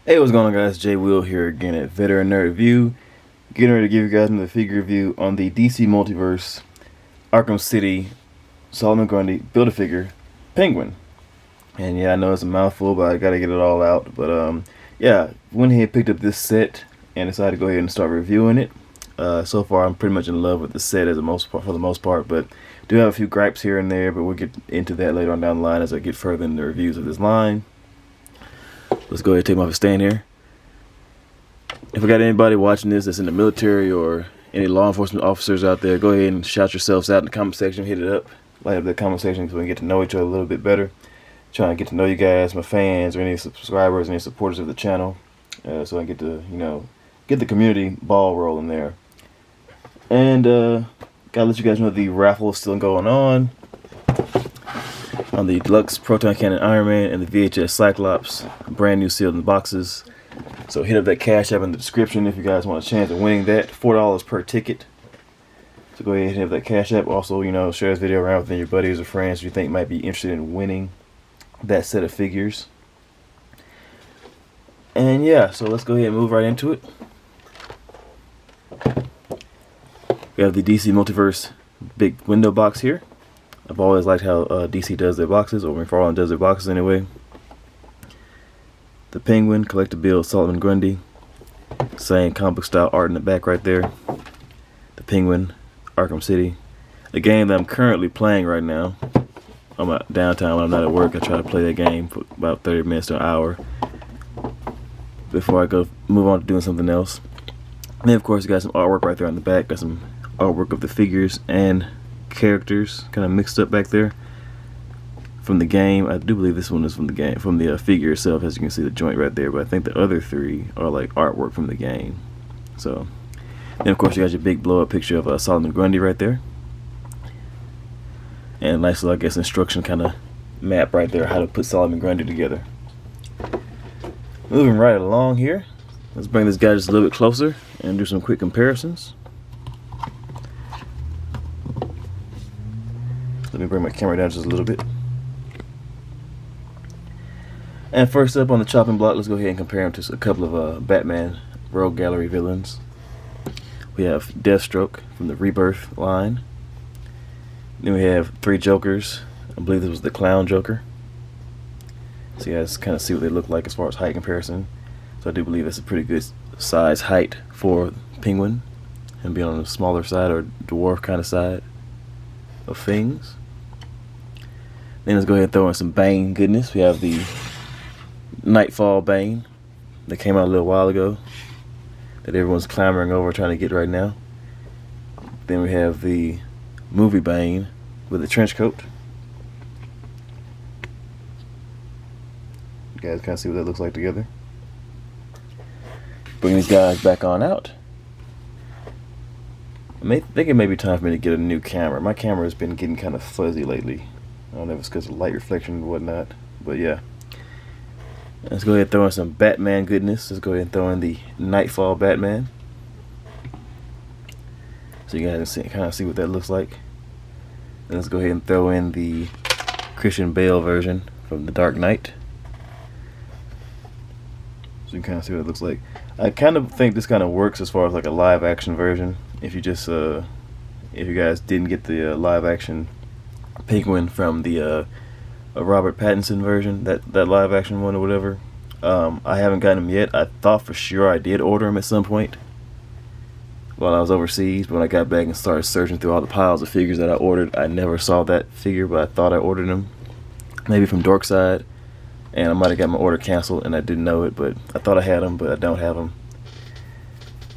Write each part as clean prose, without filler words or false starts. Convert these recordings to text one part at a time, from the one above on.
Hey, what's going on, guys? J Will here again at Veteran Nerd Review. Getting ready to give you guys another figure review on the DC Multiverse Arkham City Solomon Grundy Build-A-Figure Penguin. And yeah, I know it's a mouthful, but I gotta get it all out. But yeah, went ahead and picked up this set and decided to go ahead and start reviewing it. So far, I'm pretty much in love with the set for the most part, but do have a few gripes here and there. But we'll get into that later on down the line as I get further in the reviews of this line. Let's go ahead and take my stand here. If we got anybody watching this that's in the military or any law enforcement officers out there, go ahead and shout yourselves out in the comment section. Hit it up. Light up the comment section so we can get to know each other a little bit better. Trying to get to know you guys, my fans, or any subscribers, any supporters of the channel, so I get to, get the community ball rolling there. And gotta let you guys know the raffle is still going on the Deluxe Proton Cannon Iron Man and the VHS Cyclops, brand new sealed in boxes. So hit up that Cash App in the description if you guys want a chance of winning that. $4 per ticket. So go ahead and hit up that Cash App. Also, share this video around with your buddies or friends you think might be interested in winning that set of figures. And yeah, so let's go ahead and move right into it. We have the DC Multiverse big window box here. I've always liked how DC does their boxes, or McFarlane does their boxes anyway. The Penguin, collectible Solomon Grundy. Same comic book style art in the back right there. The Penguin, Arkham City. A game that I'm currently playing right now. On my downtime when I'm not at work, I try to play that game for about 30 minutes to an hour before I go move on to doing something else. And then of course you got some artwork right there on the back. Got some artwork of the figures and characters kind of mixed up back there from the game. I do believe this one is from the game, from the figure itself, as you can see the joint right there, but I think the other three are like artwork from the game. So then of course you got your big blow up picture of Solomon Grundy right there, and a nice little, I guess, instruction kind of map right there how to put Solomon Grundy together. Moving right along here, let's bring this guy just a little bit closer and do some quick comparisons. Let me bring my camera down just a little bit. And first up on the chopping block, let's go ahead and compare him to a couple of Batman Rogue Gallery villains. We have Deathstroke from the Rebirth line. Then we have three Jokers. I believe this was the Clown Joker. So you guys kind of see what they look like as far as height comparison. So I do believe it's a pretty good size height for Penguin, and being on the smaller side or dwarf kind of side of things. Then let's go ahead and throw in some Bane goodness. We have the Nightfall Bane that came out a little while ago that everyone's clamoring over trying to get right now. Then we have the movie Bane with the trench coat. You guys kind of see what that looks like together. Bring these guys back on out. I think it may be time for me to get a new camera. My camera has been getting kind of fuzzy lately. I don't know if it's because of light reflection and whatnot, but yeah. Let's go ahead and throw in some Batman goodness. Let's go ahead and throw in the Nightfall Batman, so you guys can kind of see what that looks like. And let's go ahead and throw in the Christian Bale version from The Dark Knight, so you can kind of see what it looks like. I kind of think this kind of works as far as like a live action version. If you just if you guys didn't get the live action Penguin from the Robert Pattinson version, that live action one or whatever, I haven't gotten him yet. I thought for sure I did order him at some point while I was overseas, but when I got back and started searching through all the piles of figures that I ordered, I never saw that figure, but I thought I ordered him, maybe from Dorkside, and I might have got my order canceled and I didn't know it, but I thought I had him, but I don't have him.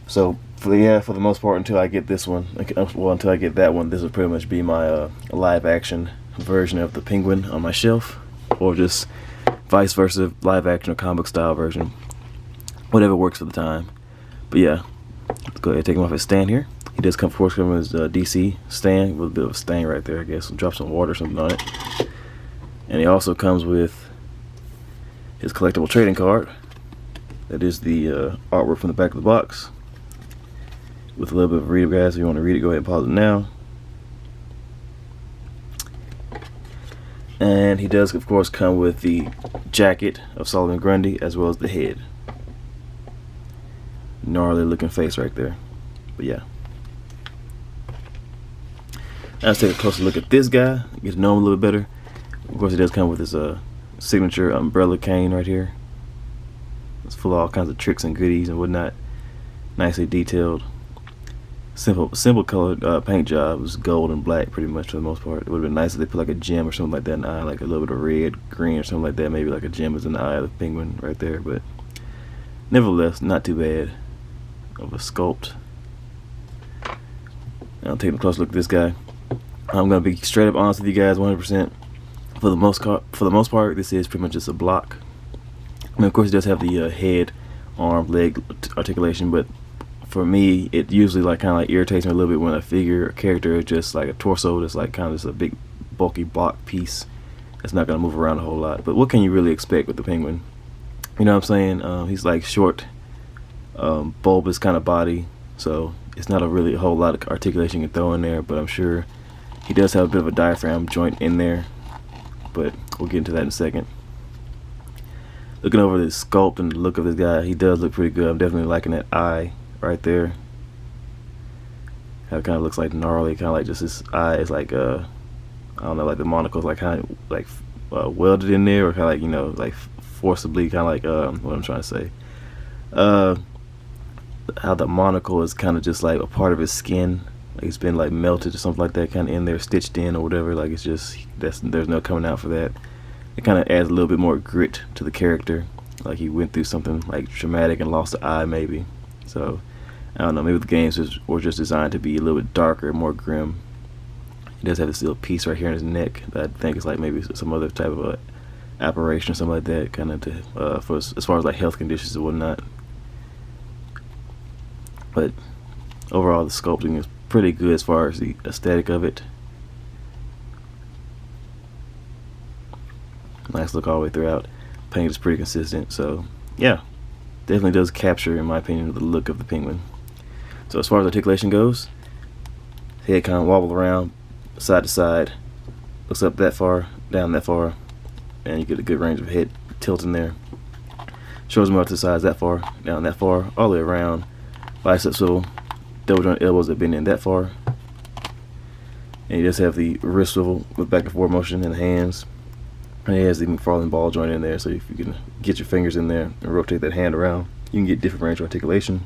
So for the most part, until I get this one, until I get that one, this will pretty much be my live action version of the Penguin on my shelf, or just vice versa, live action or comic book style version, whatever works for the time. But yeah, let's go ahead and take him off his stand here. He does come, of course, come with his DC stand with a bit of a stain right there, I guess. Drop some water or something on it. And he also comes with his collectible trading card. That is the artwork from the back of the box, with a little bit of a read, guys. If you want to read it, go ahead and pause it now. And he does, of course, come with the jacket of Solomon Grundy as well as the head. gnarly looking face right there. But yeah, now let's take a closer look at this guy, get to know him a little better. Of course, he does come with his signature umbrella cane right here. It's full of all kinds of tricks and goodies and whatnot. Nicely detailed. Simple colored paint job. It was gold and black pretty much for the most part. It would have been nice if they put like a gem or something like that in the eye, like a little bit of red, green or something like that. Maybe like a gem is in the eye of the penguin right there. But nevertheless, not too bad of a sculpt. Now taking a close look at this guy. I'm gonna be straight up honest with you guys, 100%. For the most part, this is pretty much just a block. I mean, of course, it does have the head, arm, leg articulation, but for me, it usually like kind of like irritates me a little bit when a figure or character is just like a torso that's like kind of just a big bulky block piece that's not gonna move around a whole lot. But what can you really expect with the penguin? You know what I'm saying? He's like short, bulbous kind of body, so it's not a really a whole lot of articulation you can throw in there. But I'm sure he does have a bit of a diaphragm joint in there, but we'll get into that in a second. Looking over the sculpt and the look of this guy, he does look pretty good. I'm definitely liking that eye right there. How it kind of looks like gnarly, kind of like just his eye is like I don't know, like the monocle's like kind of like welded in there, or kind of like, you know, like forcibly kind of like what I'm trying to say. How the monocle is kind of just like a part of his skin, like it's been like melted or something like that, kind of in there, stitched in or whatever. Like it's just there's no coming out for that. It kind of adds a little bit more grit to the character, like he went through something like traumatic and lost the eye maybe. So I don't know, maybe the games were just designed to be a little bit darker, more grim. He does have this little piece right here in his neck that I think is like maybe some other type of a operation or something like that, kind of to for as far as like health conditions and whatnot. But overall, the sculpting is pretty good as far as the aesthetic of it. Nice look all the way throughout. Paint is pretty consistent, so yeah, definitely does capture, in my opinion, the look of the penguin. So as far as articulation goes, head kind of wobble around side to side, looks up that far, down that far, and you get a good range of head tilt in there. Shoulders more to the sides that far, down that far, all the way around. Bicep swivel, double joint elbows that bend in that far. And you just have the wrist swivel with back and forth motion in the hands. And it has the McFarlane ball joint in there, so if you can get your fingers in there and rotate that hand around, you can get different range of articulation.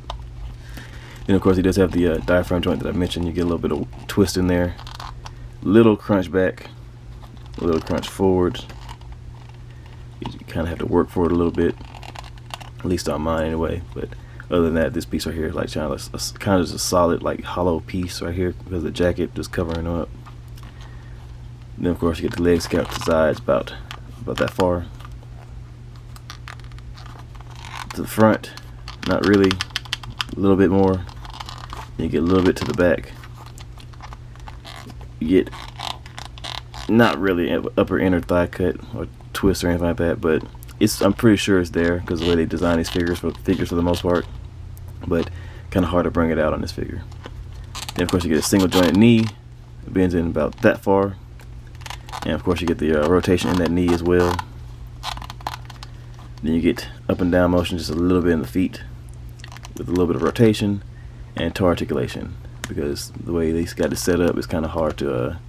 Then of course he does have the diaphragm joint that I mentioned. You get a little bit of twist in there, little crunch back, a little crunch forward. You kind of have to work for it a little bit, at least on mine anyway. But other than that, this piece right here is like kind of just a solid like hollow piece right here because the jacket just covering up. Then of course you get the legs out to the sides about that far. To the front, not really, a little bit more. You get a little bit to the back. You get not really an upper inner thigh cut or twist or anything like that, but I'm pretty sure it's there because the way they design these figures for the most part. But kind of hard to bring it out on this figure. Then of course you get a single jointed knee. It bends in about that far. And of course you get the rotation in that knee as well. Then you get up and down motion just a little bit in the feet with a little bit of rotation and toe articulation, because the way they got it set up, it's kind of hard to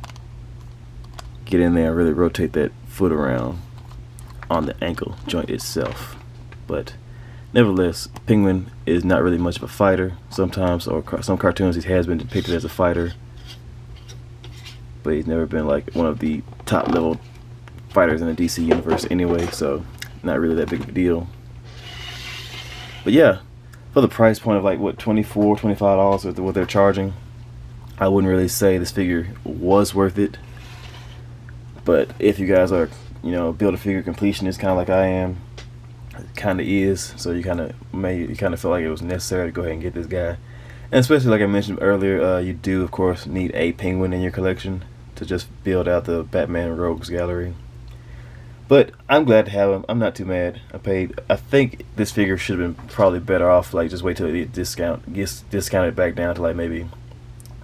get in there and really rotate that foot around on the ankle joint itself. But nevertheless, Penguin is not really much of a fighter. Sometimes, or some cartoons, he has been depicted as a fighter, but he's never been like one of the top level fighters in the DC universe anyway, so not really that big of a deal. But yeah, for the price point of like what, $24, $25 with what they're charging, I wouldn't really say this figure was worth it. But if you guys are, you know, build a figure completionist kind of like I am, it kind of is, so you kind of feel like it was necessary to go ahead and get this guy. And especially like I mentioned earlier, you do of course need a penguin in your collection to just build out the Batman Rogues gallery. But I'm glad to have him. I'm not too mad. I think this figure should have been probably better off like just wait till it gets discounted back down to like maybe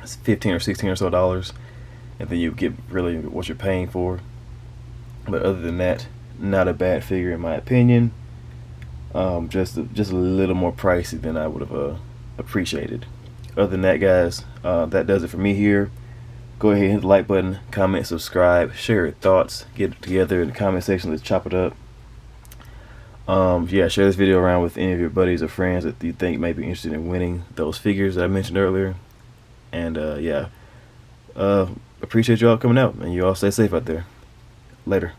$15 or $16 or so dollars, and then you get really what you're paying for. But other than that, not a bad figure in my opinion. Just a little more pricey than I would have appreciated. Other than that, guys, that does it for me here. Go ahead and hit the like button, comment, subscribe, share your thoughts, get it together in the comment section. Let's chop it up. Yeah, share this video around with any of your buddies or friends that you think may be interested in winning those figures that I mentioned earlier. And yeah, appreciate y'all coming out, and you all stay safe out there. Later.